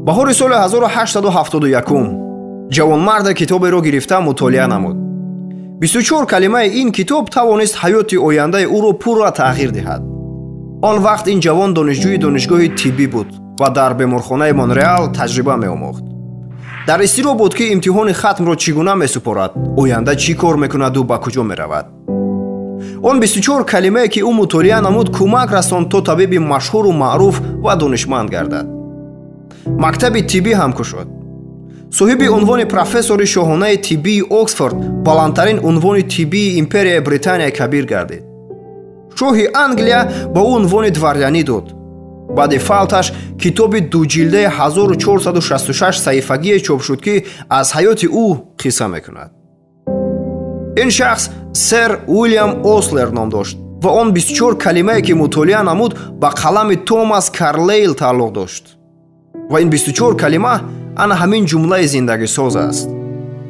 баҳори соли 1871 ҷавонмарда китоберо гирифта мутолиа намуд. 24 калимаи ин китоб тавонист ҳаёти ояндаи ӯро пурра тағйир диҳад. Он вақт ин ҷавон донишҷӯи донишгоҳи тиббӣ буд ва дар беморхонаи Монреал таҷриба меомӯхт. дар изтироб буд ки имтиҳони хатмро чӣ гуна месупорад, оянда чӣ кор мекунаду ба куҷо меравад. он 24 калимае ки ӯ мутолиа намуд кӯмак расонд то табиби машҳуру маъруф ва донишманд гардад. мактаби тиббӣ ҳам кушод. соҳиби унвони профессори шоҳонаи тиббии Оксфорд, баландтарин унвони тиббии империяи Британияи кабир гардид. шоҳи Англия ба ӯ унвони дворянӣ дод. ба дефалташ китоби дуҷилдаи 1466 саҳифагие чоп шуд, ки аз ҳаёти ӯ қисса мекунад. ин шахс сэр Уильям Ослер ном дошт ва он 24 калимае ки мутолиа намуд ба қалами Томас Карлейл тааллуқ дошт. ва ин 24 калима ана ҳамин ҷумлаи зиндагисоз аст.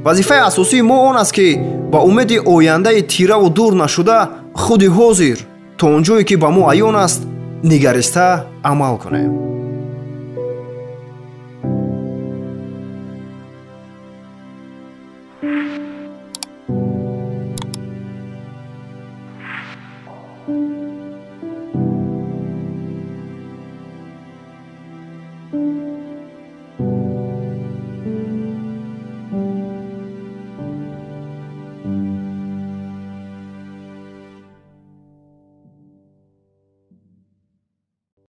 вазифаи асосии мо он аст, ки ба умеди ояндаи тираву дур нашуда худи ҳозир то он ҷое ки ба мо аён аст нигариста амал кунем.